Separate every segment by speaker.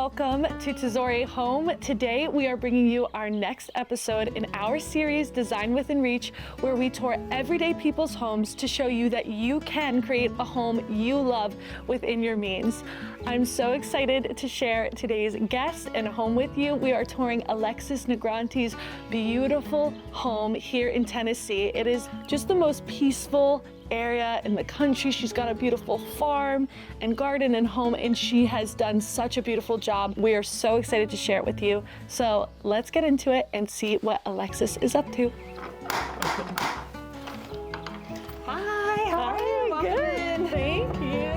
Speaker 1: welcome to Tesori Home. Today we are bringing you our next episode in our series Design Within Reach, where we tour everyday people's homes to show you that you can create a home you love within your means. I'm so excited to share today's guest and home with you. We are touring Alexis Negranti's beautiful home here in Tennessee. It is just the most peaceful area in the country. She's got a beautiful farm and garden and home, and she has done such a beautiful job. We are so excited to share it with you. So let's get into it and see what Alexis is up to.
Speaker 2: Hi, how are you? Welcome in.
Speaker 1: Thank you.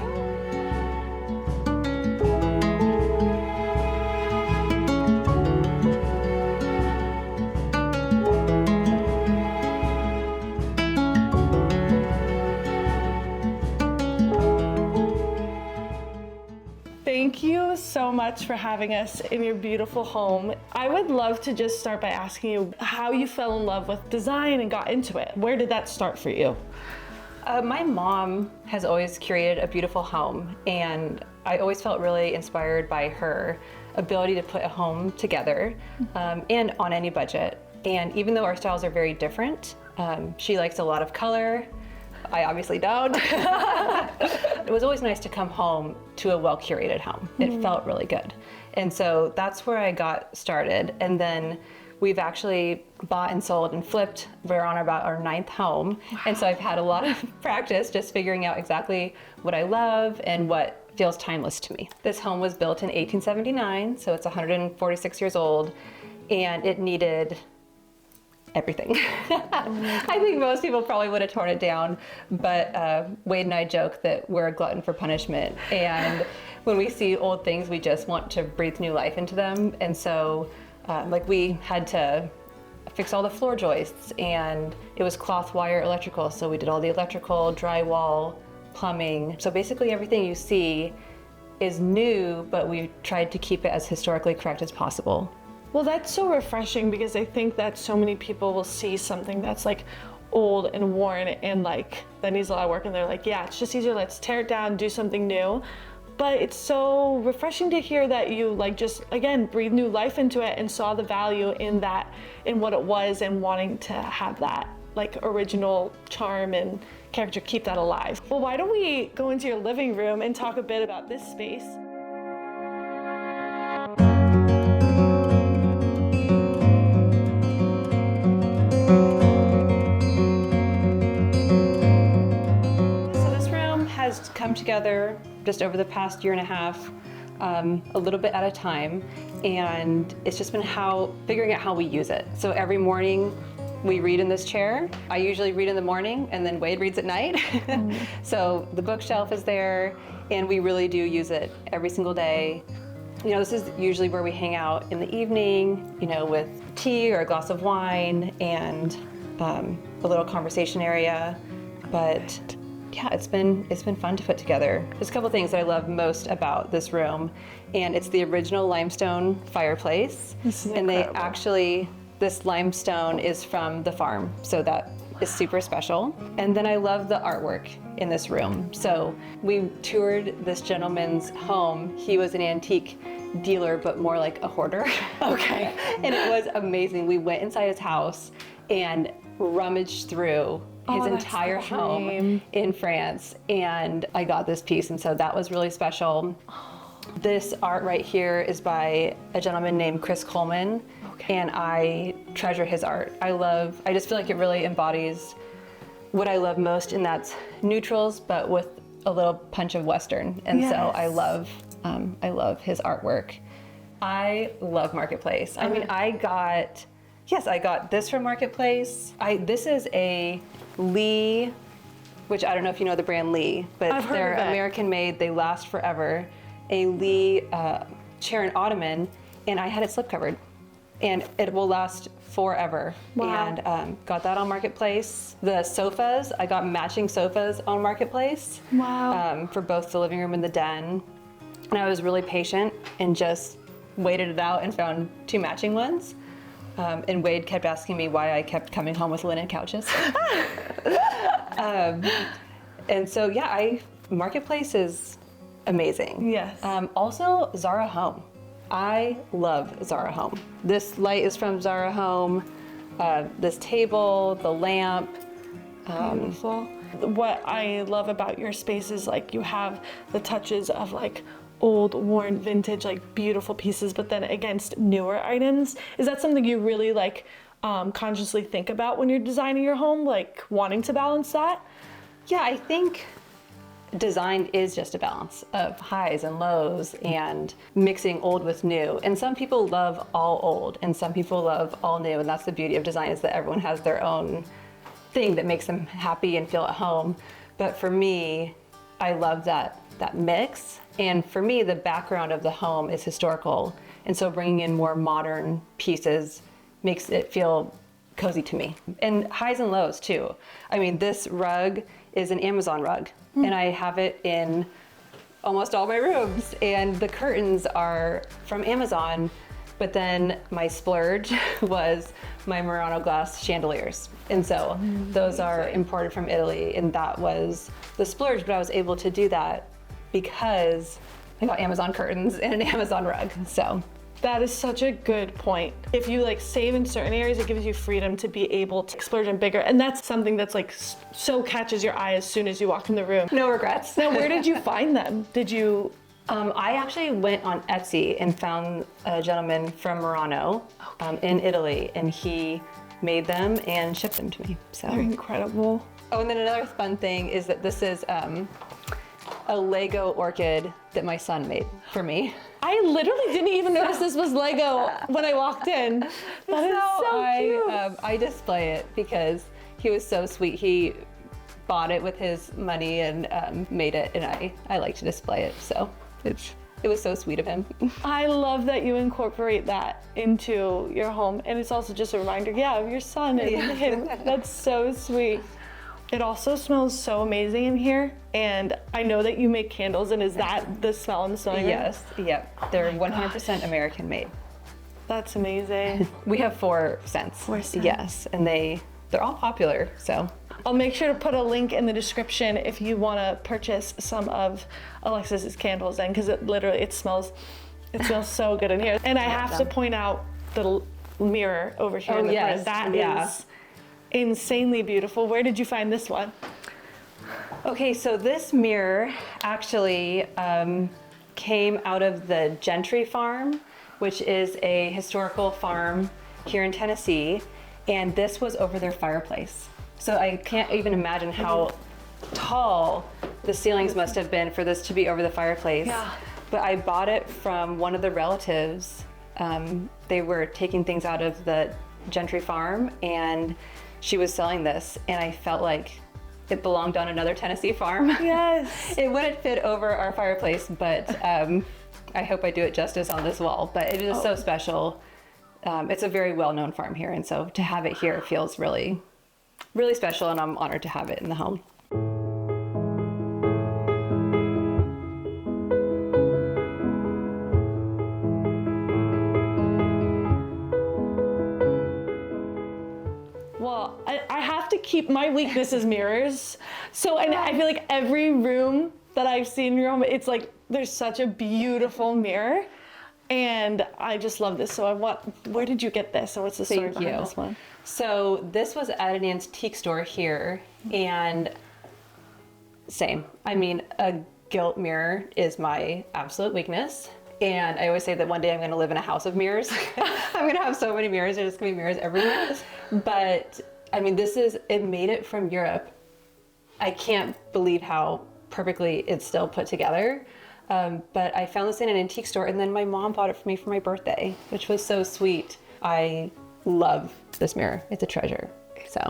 Speaker 1: Thank you so much for having us in your beautiful home. I would love to just start by asking you how you fell in love with design and got into it. Where did that start for you?
Speaker 2: My mom has always curated a beautiful home, and I always felt really inspired by her ability to put a home together and on any budget. And even though our styles are very different, she likes a lot of color. I obviously don't. It was always nice to come home to a well-curated home. It felt really good. And so that's where I got started. And then we've actually bought and sold and flipped. We're on about our 9th home. Wow. And so I've had a lot of practice just figuring out exactly what I love and what feels timeless to me. This home was built in 1879, so it's 146 years old, and it needed everything. I think most people probably would have torn it down, but Wade and I joke that we're a glutton for punishment, and when we see old things, we just want to breathe new life into them. And so like we had to fix all the floor joists, and it was cloth wire electrical, so we did all the electrical, drywall, plumbing. So basically everything you see is new, but we tried to keep it as historically correct as possible.
Speaker 1: Well, that's so refreshing, because I think that so many people will see something that's like old and worn and like that needs a lot of work, and they're like, yeah, it's just easier, let's tear it down, do something new. But it's so refreshing to hear that you like just, again, breathe new life into it and saw the value in that, in what it was, and wanting to have that like original charm and character, keep that alive. Well, why don't we go into your living room and talk a bit about this space?
Speaker 2: Has come together just over the past year and a half, a little bit at a time, and it's just been figuring out how we use it. So every morning we read in this chair. I usually read in the morning, and then Wade reads at night. So the bookshelf is there, and we really do use it every single day. You know, this is usually where we hang out in the evening, you know, with tea or a glass of wine and a little conversation area. But yeah, it's been fun to put together. There's a couple things that I love most about this room, and it's the original limestone fireplace. And this limestone is from the farm, so that is super special. And then I love the artwork in this room. So we toured this gentleman's home. He was an antique dealer, but more like a hoarder. Okay. And it was amazing. We went inside his house and rummaged through his entire home in France, and I got this piece, and so that was really special. This art right here is by a gentleman named Chris Coleman, and I treasure his art. I just feel like it really embodies what I love most, and that's neutrals, but with a little punch of Western. And so I love his artwork. I love Marketplace. I mean, I got this from Marketplace. This is a Lee, which I don't know if you know the brand Lee, but they're American made, they last forever. A Lee chair and ottoman, and I had it slip covered, and it will last forever. Wow. And got that on Marketplace. The sofas, I got matching sofas on Marketplace.
Speaker 1: Wow.
Speaker 2: For both the living room and the den. And I was really patient and just waited it out and found 2 matching ones. And Wade kept asking me why I kept coming home with linen couches. And so, yeah, Marketplace is amazing.
Speaker 1: Yes.
Speaker 2: Also, Zara Home. I love Zara Home. This light is from Zara Home. This table, the lamp.
Speaker 1: Beautiful. What I love about your space is like you have the touches of like old, worn, vintage, like beautiful pieces, but then against newer items. Is that something you really like consciously think about when you're designing your home, like wanting to balance that?
Speaker 2: Yeah, I think design is just a balance of highs and lows and mixing old with new. And some people love all old and some people love all new. And that's the beauty of design, is that everyone has their own thing that makes them happy and feel at home. But for me, I love that mix. And for me, the background of the home is historical. And so bringing in more modern pieces makes it feel cozy to me. And highs and lows too. I mean, this rug is an Amazon rug, and I have it in almost all my rooms. And the curtains are from Amazon, but then my splurge was my Murano glass chandeliers. And so those are imported from Italy, and that was the splurge, but I was able to do that because I got Amazon curtains and an Amazon rug, so.
Speaker 1: That is such a good point. If you like save in certain areas, it gives you freedom to be able to splurge in bigger. And that's something that's like so catches your eye as soon as you walk in the room.
Speaker 2: No regrets.
Speaker 1: Now, where did you find them? Did you?
Speaker 2: I actually went on Etsy and found a gentleman from Murano in Italy, and he made them and shipped them to me. So
Speaker 1: They're incredible.
Speaker 2: Oh, and then another fun thing is that this is a Lego orchid that my son made for me.
Speaker 1: I literally didn't even notice this was Lego when I walked in. That is so cute.
Speaker 2: I display it because he was so sweet. He bought it with his money and made it, and I like to display it. So it was so sweet of him.
Speaker 1: I love that you incorporate that into your home, and it's also just a reminder, of your son and him. That's so sweet. It also smells so amazing in here, and I know that you make candles, and is that the smell in the sewing room?
Speaker 2: Yes, yep. They're 100% American made.
Speaker 1: That's amazing.
Speaker 2: We have 4 scents.
Speaker 1: 4 scents.
Speaker 2: Yes, and they're all popular, so.
Speaker 1: I'll make sure to put a link in the description if you want to purchase some of Alexis's candles then, because it smells so good in here. And I have to point out the mirror over here in the front. That is insanely beautiful. Where did you find this one?
Speaker 2: Okay, so this mirror actually came out of the Gentry Farm, which is a historical farm here in Tennessee, and this was over their fireplace. So I can't even imagine how tall the ceilings must have been for this to be over the fireplace.
Speaker 1: Yeah.
Speaker 2: But I bought it from one of the relatives. They were taking things out of the Gentry Farm, and she was selling this, and I felt like it belonged on another Tennessee farm.
Speaker 1: Yes.
Speaker 2: It wouldn't fit over our fireplace, but I hope I do it justice on this wall. But it is so special. It's a very well-known farm here, and so to have it here feels really, really special, and I'm honored to have it in the home.
Speaker 1: Well, I have to keep my weakness is mirrors. So, and I feel like every room that I've seen in your home, it's like there's such a beautiful mirror, and I just love this. So where did you get this, or what's the story behind this one?
Speaker 2: So this was at an antique store here, and same. I mean, a gilt mirror is my absolute weakness. And I always say that one day I'm going to live in a house of mirrors. I'm going to have so many mirrors. There's going to be mirrors everywhere. But I mean, it made it from Europe. I can't believe how perfectly it's still put together. But I found this in an antique store, and then my mom bought it for me for my birthday, which was so sweet. I love this mirror. It's a treasure.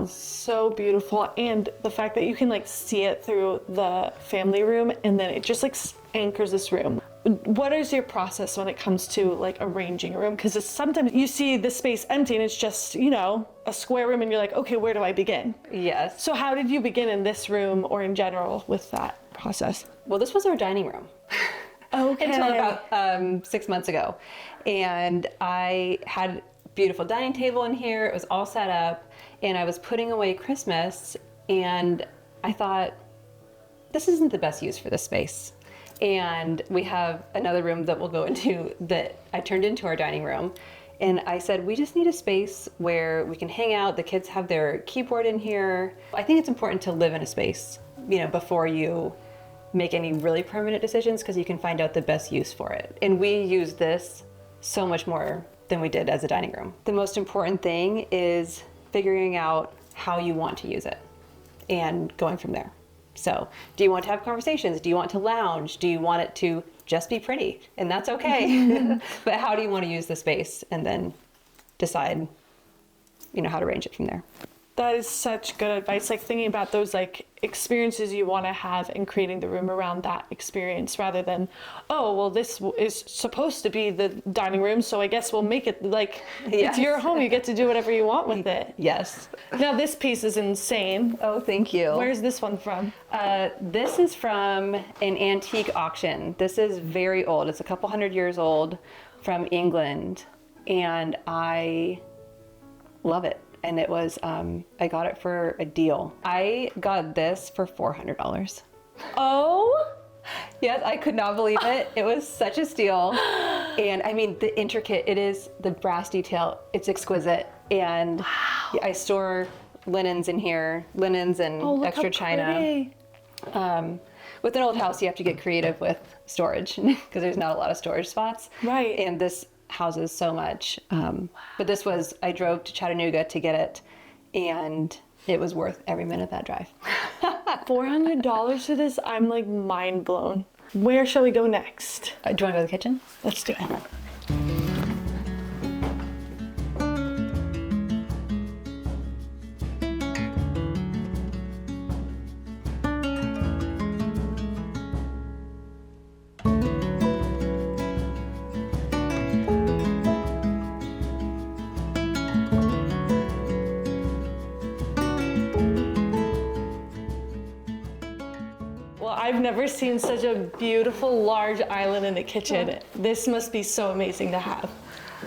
Speaker 1: So beautiful, and the fact that you can like see it through the family room, and then it just like anchors this room. What is your process when it comes to like arranging a room? Because sometimes you see the space empty and it's just, a square room, and you're like, okay, where do I begin?
Speaker 2: Yes.
Speaker 1: So how did you begin in this room or in general with that process?
Speaker 2: Well, this was our dining room.
Speaker 1: Okay.
Speaker 2: Until about 6 months ago. And I had a beautiful dining table in here. It was all set up, and I was putting away Christmas, and I thought, this isn't the best use for this space. And we have another room that we'll go into that I turned into our dining room. And I said, we just need a space where we can hang out. The kids have their keyboard in here. I think it's important to live in a space, before you make any really permanent decisions, because you can find out the best use for it. And we use this so much more than we did as a dining room. The most important thing is figuring out how you want to use it and going from there. So, do you want to have conversations? Do you want to lounge? Do you want it to just be pretty? And that's okay. But how do you want to use the space? And then decide, how to arrange it from there.
Speaker 1: That is such good advice. Like thinking about those experiences you want to have and creating the room around that experience rather than, oh, well, this is supposed to be the dining room, so I guess we'll make it it's your home. You get to do whatever you want with it.
Speaker 2: Yes.
Speaker 1: Now this piece is insane.
Speaker 2: Oh, thank you.
Speaker 1: Where's this one from?
Speaker 2: This is from an antique auction. This is very old. It's a couple hundred years old, from England, and I love it. And it was, I got it for a deal. I got this for $400.
Speaker 1: Oh?
Speaker 2: Yes, I could not believe it. It was such a steal. And I mean, the intricate, it is, the brass detail, it's exquisite. And
Speaker 1: wow.
Speaker 2: I store linens in here, linens and extra china. With an old house, you have to get creative with storage because there's not a lot of storage spots.
Speaker 1: Right.
Speaker 2: And this houses so much. But this was, I drove to Chattanooga to get it, and it was worth every minute of that drive.
Speaker 1: $400 for this? I'm mind blown. Where shall we go next?
Speaker 2: Do you want to go to the kitchen?
Speaker 1: Let's do it. I've never seen such a beautiful large island in the kitchen. This must be so amazing to have.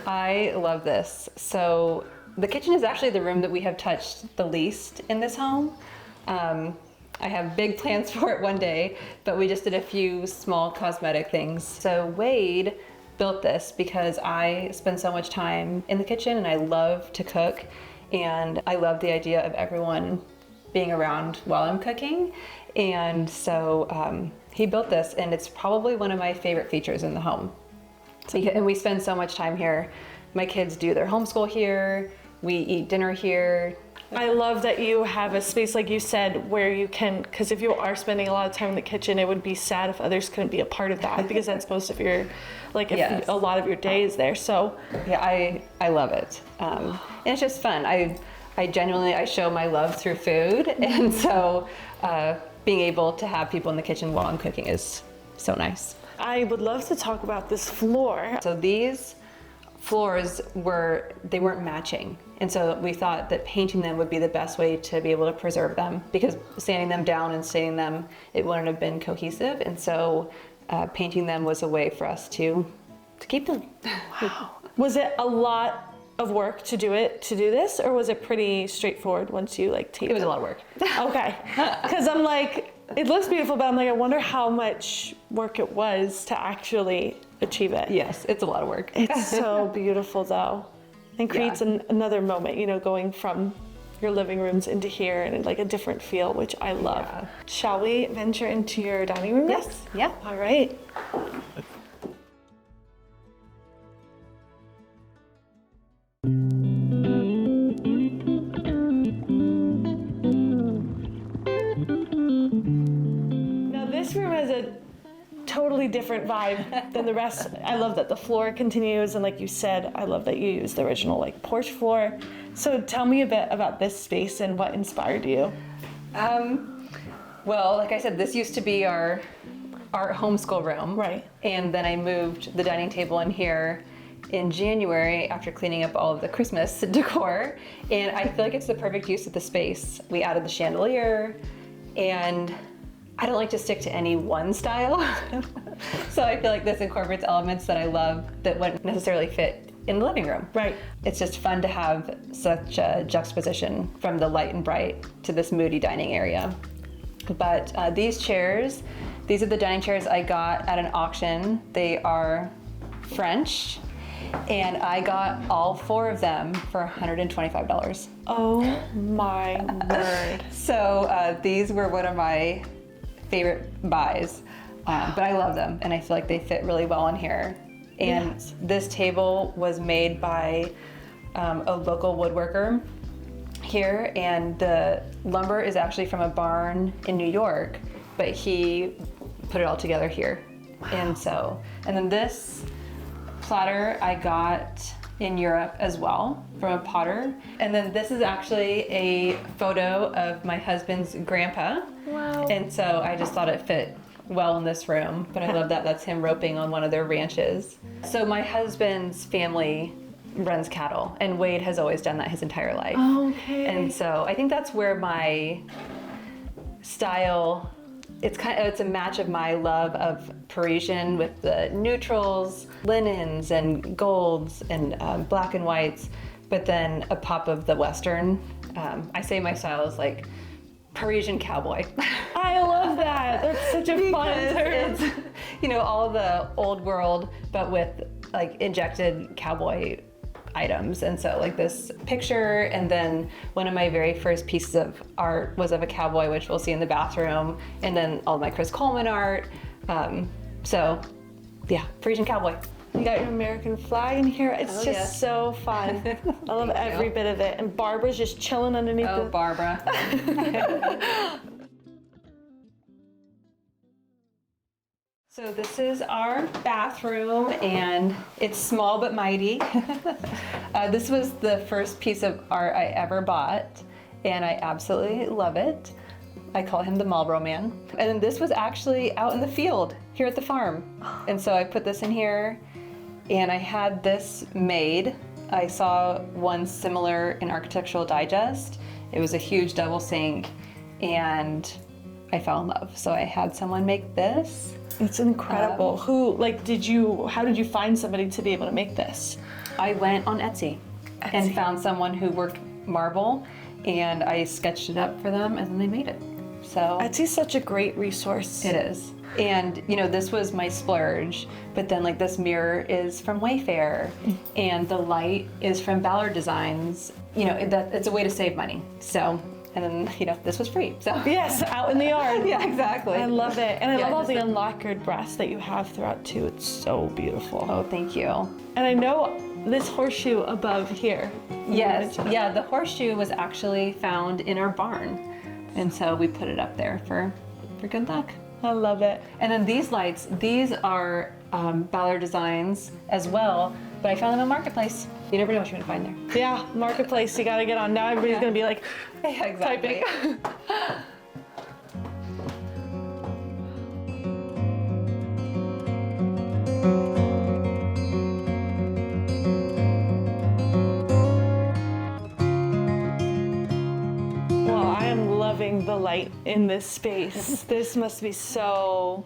Speaker 2: I love this. So the kitchen is actually the room that we have touched the least in this home. I have big plans for it one day, but we just did a few small cosmetic things. So Wade built this because I spend so much time in the kitchen and I love to cook, and I love the idea of everyone being around while I'm cooking. And so he built this, and it's probably one of my favorite features in the home. And we spend so much time here. My kids do their homeschool here. We eat dinner here.
Speaker 1: I love that you have a space, like you said, where you can, because if you are spending a lot of time in the kitchen, it would be sad if others couldn't be a part of that, because that's most of your,
Speaker 2: Yes.
Speaker 1: a lot of your day is there. So
Speaker 2: yeah, I love it. And it's just fun. I genuinely, I show my love through food. And so being able to have people in the kitchen while I'm cooking is so nice.
Speaker 1: I would love to talk about this floor.
Speaker 2: So these floors weren't matching. And so we thought that painting them would be the best way to be able to preserve them, because sanding them down and staining them, it wouldn't have been cohesive. And so painting them was a way for us to keep them.
Speaker 1: Wow. Was it a lot of work to do this, or was it pretty straightforward once you taped it?
Speaker 2: It was a lot of work.
Speaker 1: Okay. Because I'm it looks beautiful, but I'm I wonder how much work it was to actually achieve it.
Speaker 2: Yes, it's a lot of work.
Speaker 1: It's so beautiful though, and creates another moment, going from your living rooms into here, and a different feel, which I love. Yeah. Shall we venture into your dining room?
Speaker 2: Yes. Yeah.
Speaker 1: All right. This room has a totally different vibe than the rest. I love that the floor continues, and like you said, I love that you used the original porch floor. So tell me a bit about this space and what inspired you.
Speaker 2: Well, like I said, this used to be our homeschool room.
Speaker 1: Right.
Speaker 2: And then I moved the dining table in here in January after cleaning up all of the Christmas decor. And I feel like it's the perfect use of the space. We added the chandelier, and I don't like to stick to any one style. So I feel like this incorporates elements that I love that wouldn't necessarily fit in the living room.
Speaker 1: Right.
Speaker 2: It's just fun to have such a juxtaposition from the light and bright to this moody dining area. But these chairs, These are the dining chairs I got at an auction. They are French, and I got all 4 of them for $125.
Speaker 1: Oh my word.
Speaker 2: So these were one of my favorite buys, but I love them, and I feel like they fit really well in here. And
Speaker 1: Yes.
Speaker 2: this table was made by a local woodworker here, and the lumber is actually from a barn in New York, but he put it all together here. And then this platter I got in Europe as well from a potter. And then this is actually a photo of my husband's grandpa.
Speaker 1: Wow.
Speaker 2: And so I just thought it fit well in this room, but I love that that's him roping on one of their ranches. So my husband's family runs cattle, and Wade has always done that his entire life.
Speaker 1: Okay.
Speaker 2: And so I think that's where my style, it's a match of my love of Parisian with the neutrals, linens and golds and black and whites, but then a pop of the Western. I say my style is like Parisian Cowboy.
Speaker 1: I love that. That's such a fun term.
Speaker 2: It's, all of the old world, but with like injected cowboy items. And so like this picture, and then one of my very first pieces of art was of a cowboy, which we'll see in the bathroom, and then all my Chris Coleman art. So yeah, Parisian Cowboy.
Speaker 1: You got your American flag in here. It's just so fun. I love every bit of it. And Barbara's just chilling underneath
Speaker 2: Oh,
Speaker 1: the...
Speaker 2: Barbara. So this is our bathroom, and it's small but mighty. This was the first piece of art I ever bought, and I absolutely love it. I call him the Marlboro Man. And then this was actually out in the field here at the farm. And so I put this in here, and I had this made. I saw one similar in Architectural Digest. It was a huge double sink, and I fell in love. So I had someone make this.
Speaker 1: It's incredible. How did you find somebody to be able to make this?
Speaker 2: I went on Etsy and found someone who worked marble, and I sketched it up for them, and then they made it. So
Speaker 1: Etsy's such a great resource.
Speaker 2: it is. And this was my splurge, but then like this mirror is from Wayfair, and the light is from Ballard Designs. It's a way to save money. So, and then this was free. So
Speaker 1: Yes, out in the yard.
Speaker 2: yeah, exactly.
Speaker 1: I love it. And I love all the
Speaker 2: just-
Speaker 1: unlacquered brass that you have throughout too. It's so beautiful.
Speaker 2: Oh, thank you.
Speaker 1: And I know this horseshoe above here.
Speaker 2: Yes, yeah, the horseshoe was actually found in our barn. And so we put it up there for good luck.
Speaker 1: I love it.
Speaker 2: And then these lights, these are Ballard Designs as well, but I found them on Marketplace. You never know what you're gonna find there.
Speaker 1: Yeah, Marketplace, you gotta get on. Now everybody's gonna be like,
Speaker 2: Yeah, exactly.
Speaker 1: typing. Well, I am loving the light in this space. This must be so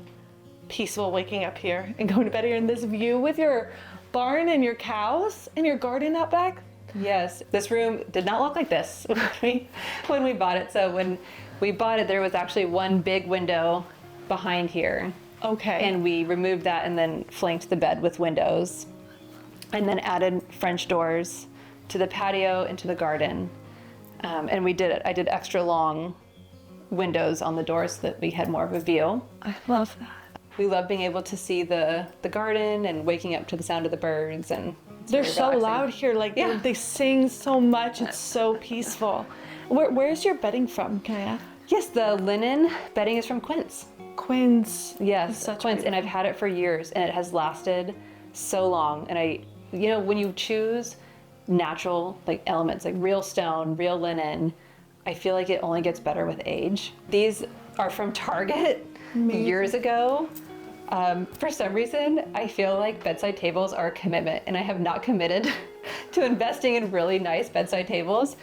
Speaker 1: peaceful waking up here and going to bed here in this view with your barn and your cows and your garden out back.
Speaker 2: Yes, this room did not look like this when we bought it. So when we bought it, there was actually one big window behind here.
Speaker 1: Okay.
Speaker 2: And we removed that and then flanked the bed with windows, and then added French doors to the patio and to the garden. And I did extra long windows on the doors so that we had more of a view.
Speaker 1: I love that.
Speaker 2: We love being able to see the garden and waking up to the sound of the birds, and it's
Speaker 1: They're
Speaker 2: very
Speaker 1: so
Speaker 2: relaxing.
Speaker 1: loud here. Like
Speaker 2: Yeah.
Speaker 1: they sing so much. It's so peaceful. Where's your bedding from? Can I ask?
Speaker 2: Yes, the linen bedding is from Quince.
Speaker 1: Quince.
Speaker 2: Yes,
Speaker 1: Such
Speaker 2: Quince,
Speaker 1: beautiful.
Speaker 2: and I've had it for years, and it has lasted so long. And when you choose natural elements like real stone, real linen, I feel like it only gets better with age. These are from Target years ago. For some reason, I feel like bedside tables are a commitment, and I have not committed to investing in really nice bedside tables.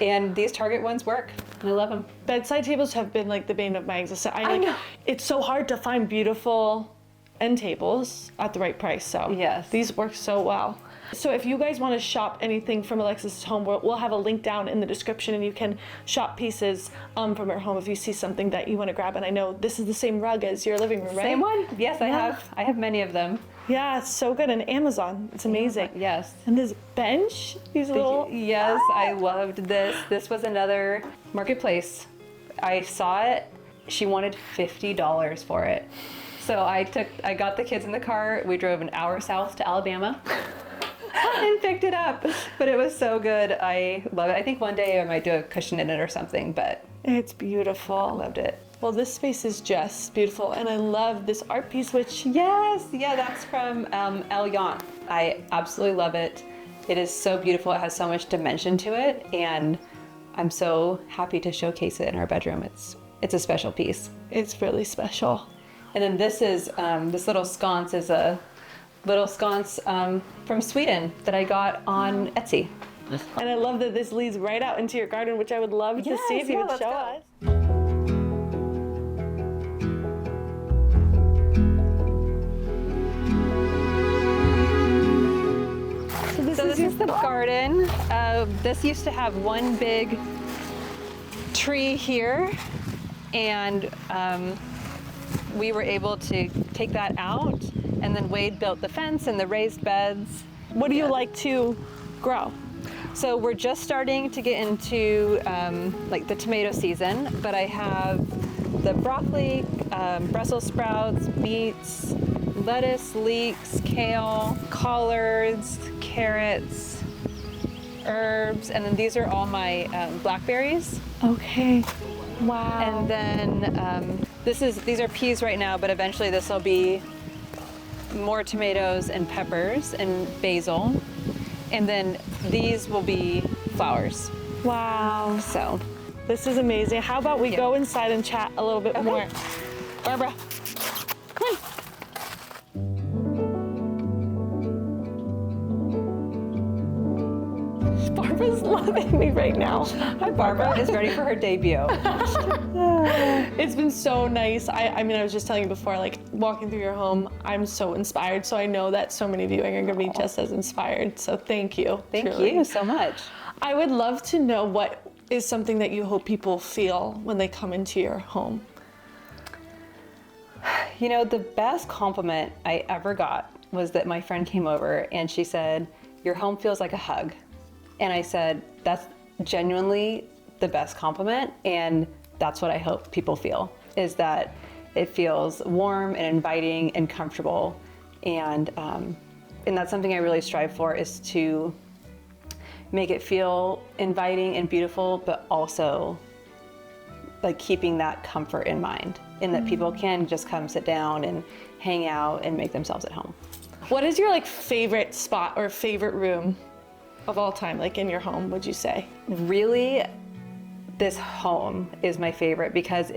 Speaker 2: And these Target ones work, and I love them.
Speaker 1: Bedside tables have been like the bane of my existence.
Speaker 2: I know.
Speaker 1: It's so hard to find beautiful end tables at the right price. So
Speaker 2: Yes.
Speaker 1: these work so well. So if you guys want to shop anything from Alexis' home, we'll have a link down in the description, and you can shop pieces from her home if you see something that you want to grab. And I know this is the same rug as your living room, right?
Speaker 2: Same one. Yes, I have many of them.
Speaker 1: Yeah, it's so good. And Amazon, it's amazing.
Speaker 2: Yes.
Speaker 1: And this bench, these little...
Speaker 2: Yes, I loved this. This was another marketplace. I saw it. She wanted $50 for it. So I got the kids in the car. We drove an hour south to Alabama and picked it up. But it was so good. I love it. I think one day I might do a cushion in it or something, but
Speaker 1: it's beautiful.
Speaker 2: I loved it.
Speaker 1: Well, this space is just beautiful, and I love this art piece, which...
Speaker 2: Yes, yeah, that's from El Yant. I absolutely love it. It is so beautiful. It has so much dimension to it, and I'm so happy to showcase it in our bedroom. It's a special piece.
Speaker 1: It's really special.
Speaker 2: And then this is, this little sconce is a little sconce from Sweden that I got on Etsy.
Speaker 1: And I love that this leads right out into your garden, which I would love to see if you would show us.
Speaker 2: So this is the garden. This used to have one big tree here, and we were able to take that out, and then Wade built the fence and the raised beds.
Speaker 1: What do you like to grow?
Speaker 2: So we're just starting to get into like the tomato season, but I have the broccoli, Brussels sprouts, beets, lettuce, leeks, kale, collards, carrots, herbs, and then these are all my blackberries.
Speaker 1: Okay. Wow.
Speaker 2: And then these are peas right now, but eventually this will be more tomatoes and peppers and basil. And then these will be flowers.
Speaker 1: Wow.
Speaker 2: So
Speaker 1: this is amazing. How about we go inside and chat a little bit more? Barbara, come on. Barbara's loving me right now.
Speaker 2: Hi, Barbara is ready for her debut.
Speaker 1: It's been so nice. I mean, I was just telling you before, like walking through your home, I'm so inspired. So I know that so many viewing are gonna be just as inspired. So thank you.
Speaker 2: Thank
Speaker 1: truly.
Speaker 2: you so much.
Speaker 1: I would love to know what is something that you hope people feel when they come into your home.
Speaker 2: You know, the best compliment I ever got was that my friend came over and she said, "Your home feels like a hug." And I said, that's genuinely the best compliment, and that's what I hope people feel, is that it feels warm and inviting and comfortable. And that's something I really strive for, is to make it feel inviting and beautiful, but also like keeping that comfort in mind, and that people can just come sit down and hang out and make themselves at home.
Speaker 1: What is your like favorite spot or favorite room of all time, like in your home, would you say?
Speaker 2: Really, this home is my favorite because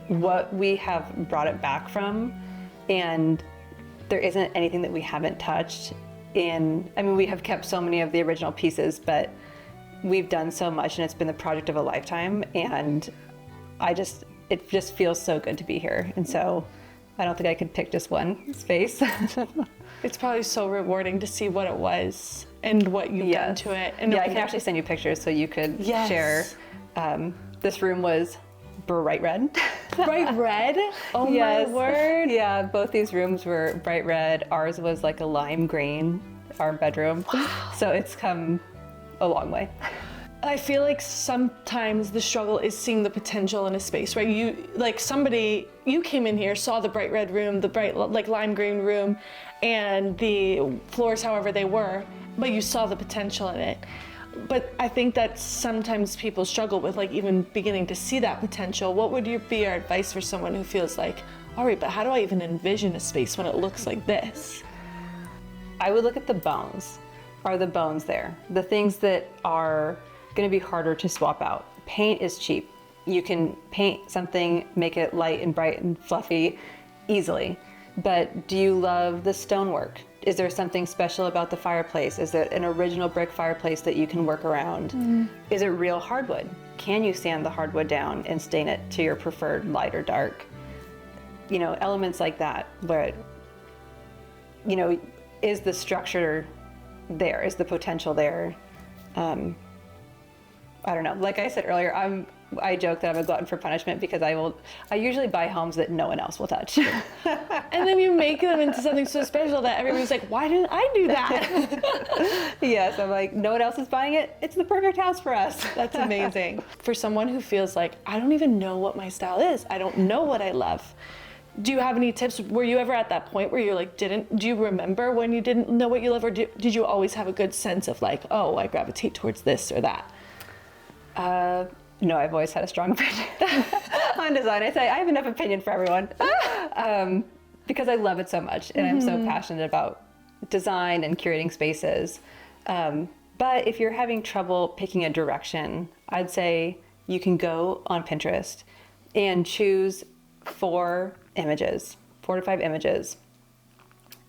Speaker 2: what we have brought it back from, and there isn't anything that we haven't touched. I mean, we have kept so many of the original pieces, but we've done so much, and it's been the project of a lifetime, and it just feels so good to be here. And so I don't think I could pick just one space.
Speaker 1: It's probably so rewarding to see what it was and what you've done to it. And
Speaker 2: yeah, I can actually send you pictures so you could share. This room was bright red.
Speaker 1: Bright red? Oh
Speaker 2: Yes.
Speaker 1: my word.
Speaker 2: Yeah, both these rooms were bright red. Ours was like a lime green, our bedroom. So it's come a long way.
Speaker 1: I feel like sometimes the struggle is seeing the potential in a space, right? You came in here, saw the bright red room, the bright like lime green room, and the floors however they were, but you saw the potential in it. But I think that sometimes people struggle with like even beginning to see that potential. What would be your advice for someone who feels like, all right, but how do I even envision a space when it looks like this?
Speaker 2: I would look at the bones. Are the bones there? The things that are going to be harder to swap out. Paint is cheap. You can paint something, make it light and bright and fluffy easily. But do you love the stonework? Is there something special about the fireplace? Is it an original brick fireplace that you can work around? Is it real hardwood? Can you sand the hardwood down and stain it to your preferred light or dark? You know, elements like that, where, you know, is the structure there, is the potential there. I don't know, like I said earlier, I joke that I'm a glutton for punishment because I usually buy homes that no one else will touch.
Speaker 1: And then you make them into something so special that everybody's like, why didn't I do that?
Speaker 2: Yes, I'm like, no one else is buying it. It's the perfect house for us.
Speaker 1: That's amazing. For someone who feels like, I don't even know what my style is, I don't know what I love. Do you have any tips? Were you ever at that point where you're like, do you remember when you didn't know what you love, or did you always have a good sense of like, oh, I gravitate towards this or that?
Speaker 2: No, I've always had a strong opinion on design. I say I have enough opinion for everyone because I love it so much, and I'm so passionate about design and curating spaces. But if you're having trouble picking a direction, I'd say you can go on Pinterest and choose 4 to 5 images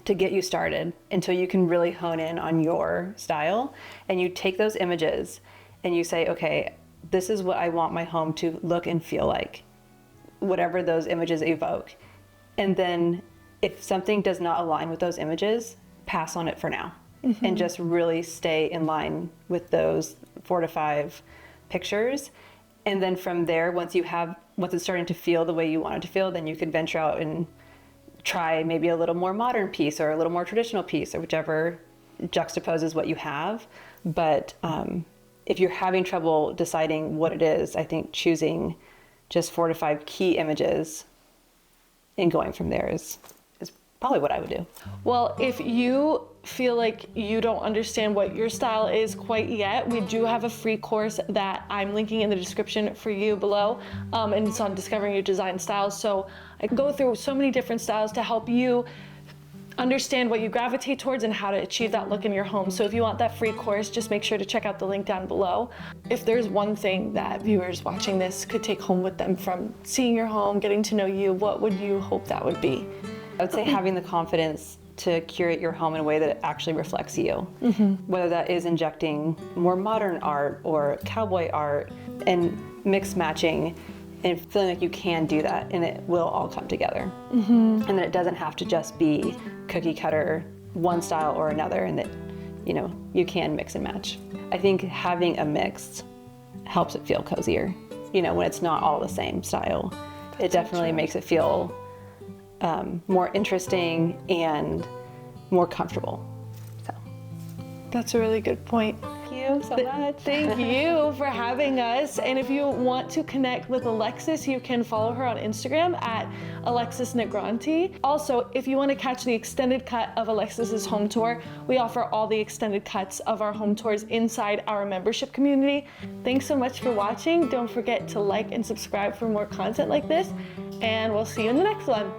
Speaker 2: to get you started until you can really hone in on your style. And you take those images and you say, okay, this is what I want my home to look and feel like, whatever those images evoke. And then if something does not align with those images, pass on it for now. And just really stay in line with those 4 to 5 pictures. And then from there, once it's starting to feel the way you want it to feel, then you could venture out and try maybe a little more modern piece or a little more traditional piece, or whichever juxtaposes what you have. But if you're having trouble deciding what it is, I think choosing just 4 to 5 key images and going from there is probably what I would do.
Speaker 1: Well, if you feel like you don't understand what your style is quite yet, we do have a free course that I'm linking in the description for you below, and it's on discovering your design styles. So I go through so many different styles to help you understand what you gravitate towards and how to achieve that look in your home. So if you want that free course, just make sure to check out the link down below. If there's one thing that viewers watching this could take home with them from seeing your home, getting to know you, what would you hope that would be?
Speaker 2: I would say having the confidence to curate your home in a way that it actually reflects you. Whether that is injecting more modern art or cowboy art and mix matching, and feeling like you can do that and it will all come together. And that it doesn't have to just be cookie cutter, one style or another, and that you can mix and match. I think having a mix helps it feel cozier. When it's not all the same style, it definitely makes it feel more interesting and more comfortable. So
Speaker 1: that's a really good point.
Speaker 2: Thank you so much.
Speaker 1: Thank you for having us. And if you want to connect with Alexis, you can follow her on Instagram at Alexis Negranti. Also, if you want to catch the extended cut of Alexis's home tour, we offer all the extended cuts of our home tours inside our membership community. Thanks so much for watching. Don't forget to like and subscribe for more content like this, and we'll see you in the next one.